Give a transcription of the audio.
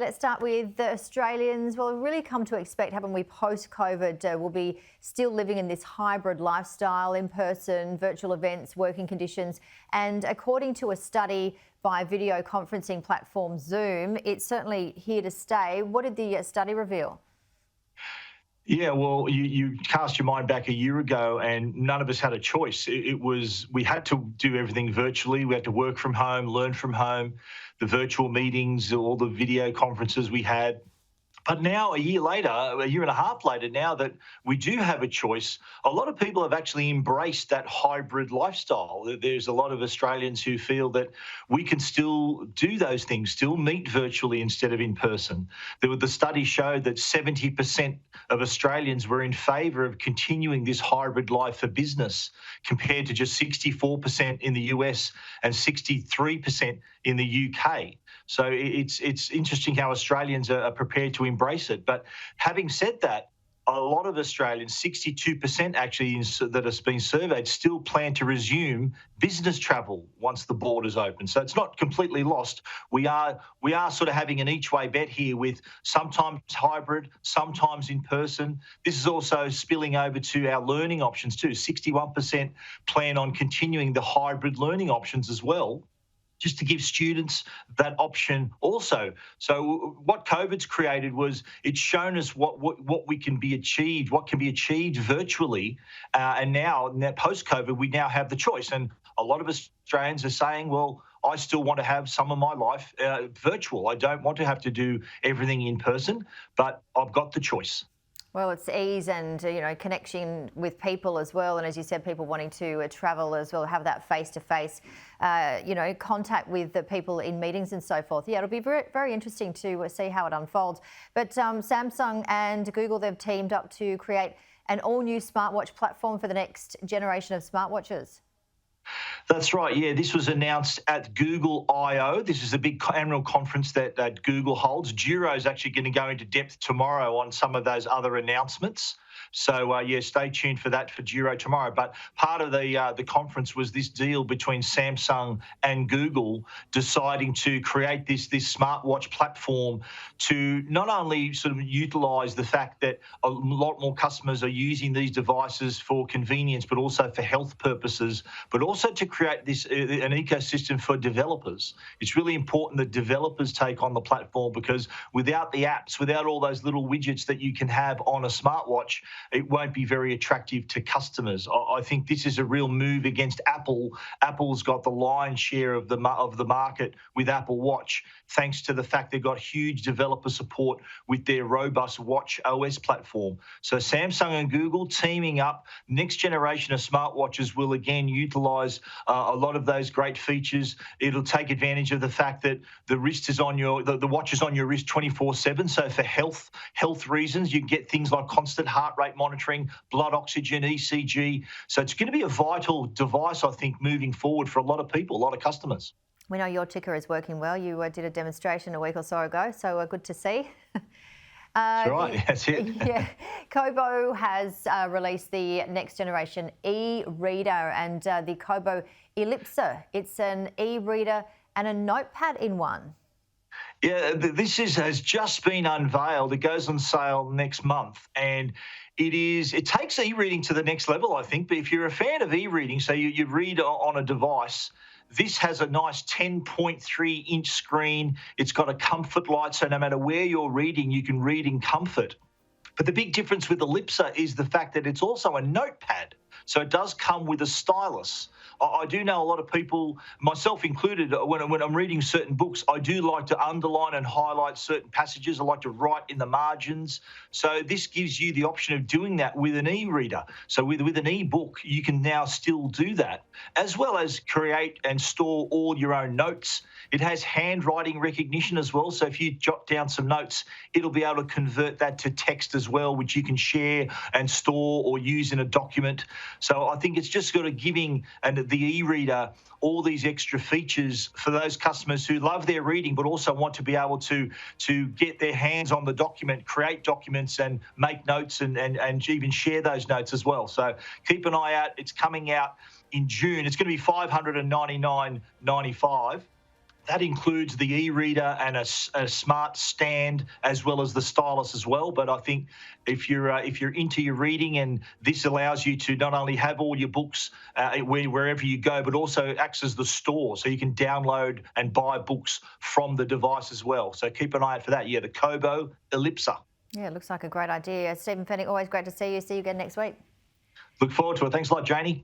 Let's start with the Australians. Well, we've really come to expect, haven't we, post-COVID, we'll be still living in this hybrid lifestyle, in-person, virtual events, working conditions. And according to a study by video conferencing platform Zoom, it's certainly here to stay. What did the study reveal? Yeah, well, you cast your mind back a year ago and none of us had a choice. We had to do everything virtually. We had to work from home, learn from home, the virtual meetings, all the video conferences we had. But now, a year later, a year and a half later, now that we do have a choice, a lot of people have actually embraced that hybrid lifestyle. There's a lot of Australians who feel that we can still do those things, still meet virtually instead of in person. The study showed that 70% of Australians were in favour of continuing this hybrid life for business, compared to just 64% in the US and 63% in the UK. So it's interesting how Australians are prepared to embrace it. But having said that, a lot of Australians, 62% actually that has been surveyed, still plan to resume business travel once the borders open. So it's not completely lost. We are sort of having an each way bet here, with sometimes hybrid, sometimes in person. This is also spilling over to our learning options too. 61% plan on continuing the hybrid learning options as well, just to give students that option also. So what COVID's created was, it's shown us what can be achieved virtually. And now post-COVID, we now have the choice. And a lot of Australians are saying, well, I still want to have some of my life virtual. I don't want to have to do everything in person, but I've got the choice. Well, it's ease and, connection with people as well. And as you said, people wanting to travel as well, have that face-to-face, contact with the people in meetings and so forth. Yeah, it'll be very, very interesting to see how it unfolds. But Samsung and Google, they've teamed up to create an all-new smartwatch platform for the next generation of smartwatches. That's right. Yeah, this was announced at Google I/O. This is the big annual conference that Google holds. Jiro is actually going to go into depth tomorrow on some of those other announcements. So, stay tuned for that for Jiro tomorrow. But part of the conference was this deal between Samsung and Google deciding to create this smartwatch platform to not only sort of utilise the fact that a lot more customers are using these devices for convenience, but also for health purposes, but also to create an ecosystem for developers. It's really important that developers take on the platform, because without the apps, without all those little widgets that you can have on a smartwatch, it won't be very attractive to customers. I think this is a real move against Apple. Apple's got the lion's share of the market with Apple Watch, thanks to the fact they've got huge developer support with their robust Watch OS platform. So Samsung and Google teaming up, next generation of smartwatches will again utilise a lot of those great features. It'll take advantage of the fact that the wrist is on the watch is on your wrist 24/7. So for health reasons, you can get things like constant heart rate monitoring, blood oxygen, ECG. So it's going to be a vital device, I think, moving forward for a lot of people, a lot of customers. We know your ticker is working well. You did a demonstration a week or so ago, so good to see. That's right, that's it. Yeah, Kobo has released the next generation e-reader and the Kobo Ellipser. It's an e-reader and a notepad in one. Yeah, this has just been unveiled. It goes on sale next month, and it takes e-reading to the next level, I think. But if you're a fan of e-reading, so you read on a device, this has a nice 10.3-inch screen. It's got a comfort light, so no matter where you're reading, you can read in comfort. But the big difference with Ellipser is the fact that it's also a notepad. So it does come with a stylus. I do know a lot of people, myself included, when I'm reading certain books, I do like to underline and highlight certain passages. I like to write in the margins. So this gives you the option of doing that with an e-reader. So with an e-book, you can now still do that, as well as create and store all your own notes. It has handwriting recognition as well. So if you jot down some notes, it'll be able to convert that to text as well, which you can share and store or use in a document. So I think it's just sort of giving the e-reader all these extra features for those customers who love their reading but also want to be able to get their hands on the document, create documents and make notes and even share those notes as well. So keep an eye out. It's coming out in June. It's going to be $599.95. That includes the e-reader and a smart stand, as well as the stylus as well. But I think if you're into your reading, and this allows you to not only have all your books wherever you go, but also acts as the store, so you can download and buy books from the device as well. So keep an eye out for that. Yeah, the Kobo Ellipsa. Yeah, it looks like a great idea. Stephen Fenech, always great to see you. See you again next week. Look forward to it. Thanks a lot, Janie.